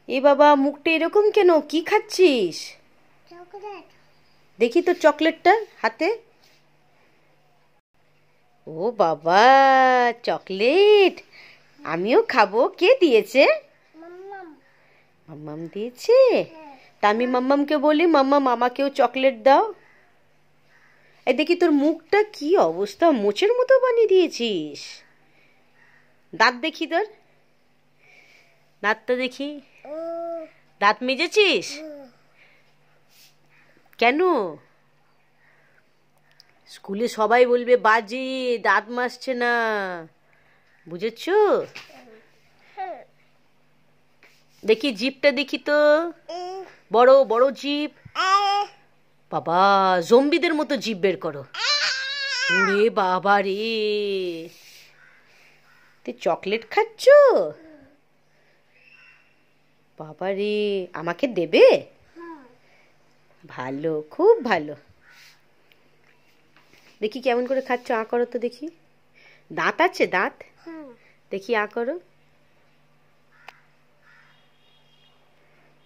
এ বাবা, মুখটা এরকম কেন? কি খাচ্ছিস? চকলেট। দেখি তো চকলেটটা হাতে। ও বাবা, চকলেট! আমিও খাবো। কে দিয়েছে? মাম্মাম। মাম্মাম দিয়েছে? হ্যাঁ। তা আমি মাম্মামকে বলি, মাম্মাম আমাকেও চকলেট দাও। এই দেখি তোর মুখটা কি অবস্থা, মোচের মতো বানিয়ে দিয়েছিস। দাঁত দেখি তোর, দাঁতটা দেখি। দাঁত মেজেছিস? কেন? স্কুলে সবাই বলবে বাজে, দাঁত মাজছে না, বুঝেছো? দেখি জিভটা দেখি তো, বড় বড় জিভ। বাবা, জম্বিদের মতো জিভ বের করো। ওরে বাবা রে, তুই চকলেট খাচ্ছ? বাবা রে, আমাকে দেবে? ভালো, খুব ভালো। দেখি কেমন করে খাচ্ছ, আ করো তো দেখি। দাঁত আছে? দাঁত দেখি, আ করো।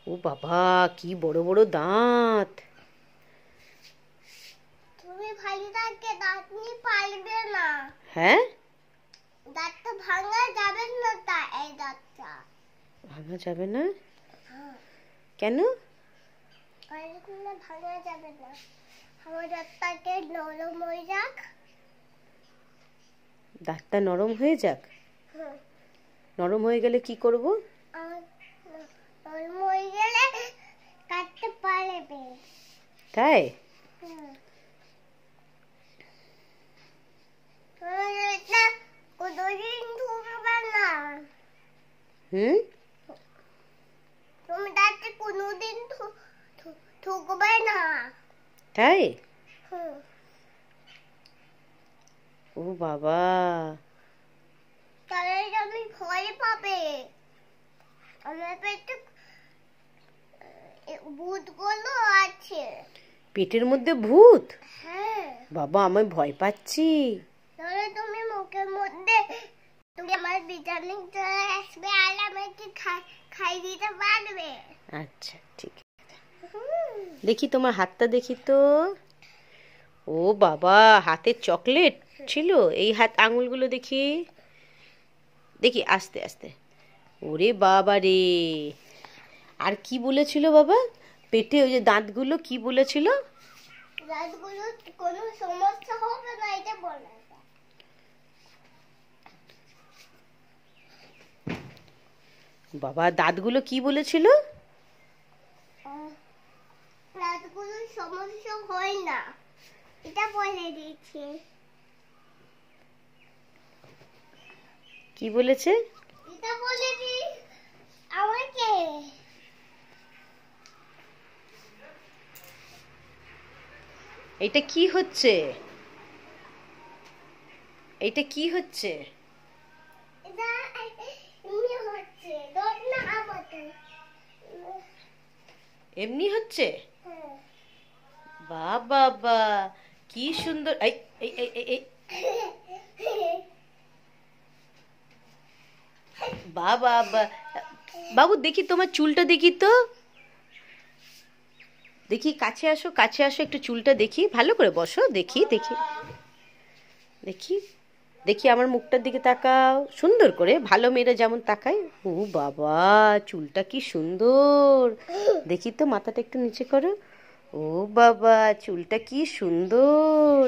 ও বাবা, কি বড় বড় দাঁত। তুমি ভালো থাকে, দাঁত নিয়ে পারবে না। হ্যাঁ, দাঁতটা ভাঙা যাবে না, তা এই দাঁতটা ভাঙা যাবে না কেন? ভাঙা যাবে না। আমার দাঁতটাকে নরম হয়ে যাক। দাঁতটা নরম হয়ে যাক। নরম হয়ে গেলে কি করব? নরম হয়ে গেলে কাটতে পারবে। তাই? কোনোদিন ঢুকবে না। তুমি দাঁতে কোনোদিন ঢুকবে না। তাই? ও বাবা, তাহলে আমি ভয় পাবে। আমার পেটে ভূতগুলো আছে। পেটের মধ্যে ভূত? হ্যাঁ। বাবা, আমি ভয় পাচ্ছি। তাহলে তুমি মুখের মধ্যে তুমি আমার ভিটামিন চলে আসবে আর আমাকে খাই দিতে পারবে। আচ্ছা, ঠিক আছে। দেখি তোমার হাতটা দেখি তো। ও বাবা, হাতে চকলেট ছিল? এই হাত আঙুলগুলো দেখি, দেখি আস্তে আস্তে। ওরে বাবা রে, আর কি বলেছিল বাবা পেটে? ওই যে দাঁতগুলো কি বলেছিল? দাঁতগুলো কোনো সমস্যা হবে না, এটা বলে। বাবা, দাঁতগুলো কি বলেছিল? দাঁতগুলো সমস্যা হয় না, এটা বলে দিয়েছে। কি বলেছে? এটা বলে দি আমাকে। এটা কি হচ্ছে? এটা কি হচ্ছে? এটা এমনি হচ্ছে, দোষ না আমাকে। এমনি হচ্ছে? বাবা বা, কি সুন্দর। এই এই এই এই এই, বাবা বা, বাবু দেখি তোমার চুলটা দেখি তো। দেখি, কাছে আসো, কাছে আসো, একটু চুলটা দেখি, ভালো করে বসো, দেখি দেখি দেখি দেখি, আমার মুখটার দিকে তাকাও সুন্দর করে, ভালো মেয়েরা যেমন তাকায়। ও বাবা, চুলটা কি সুন্দর। দেখি তো, মাথাটা একটু নিচে করো। ও বাবা, চুলটা কি সুন্দর।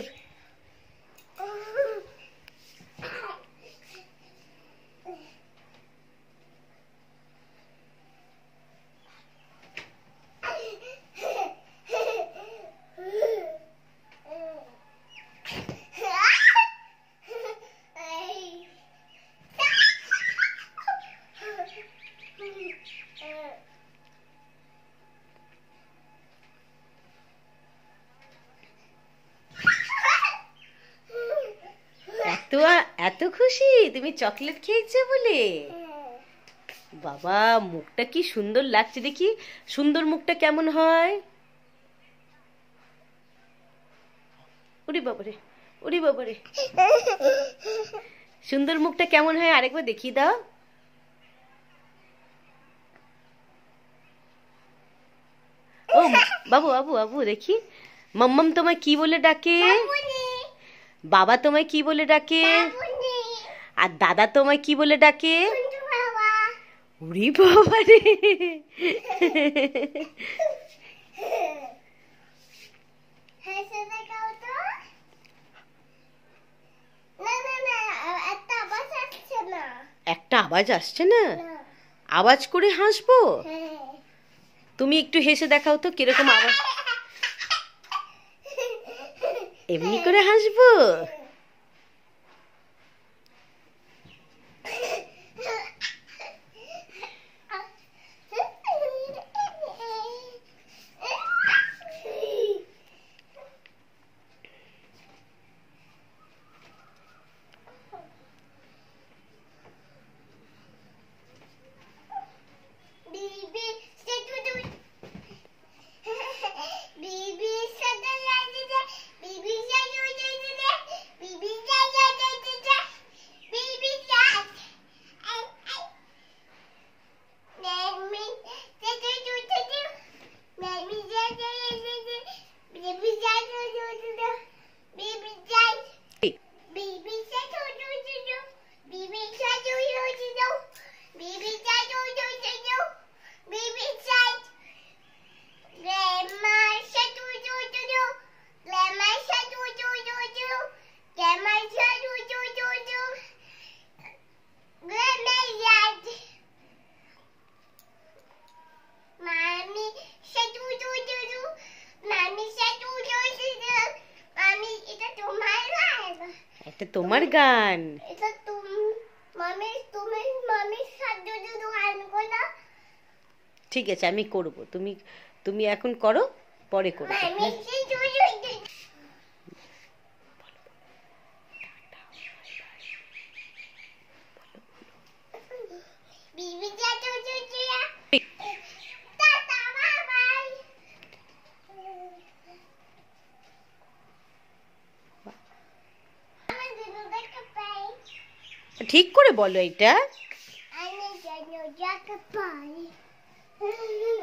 এত এত খুশি তুমি চকলেট খেয়েছো বলে? বাবা, মুখটা কি সুন্দর লাগছে, দেখি সুন্দর মুখটা কেমন হয়। ওরে বাবারে, ওরে বাবারে, সুন্দর মুখটা কেমন হয় আরেকবার দেখিয়ে দাও। ও বাবু বাবু বাবু দেখি, মাম্মাম তোমায় কি বলে ডাকে? বাবা তোমায় কি বলে ডাকে? আর দাদা তোমায় কি বলে ডাকে? উরি বাবা রে! একটা আওয়াজ আসছে না? আওয়াজ করে হাসবো? তুমি একটু হেসে দেখাও তো কিরকম আওয়াজ। এমনি করে হাসবো? এটা তোমার গান। ঠিক আছে, আমি করব, তুমি তুমি এখন করো, পরে করো। ঠিক করে বলো এটা।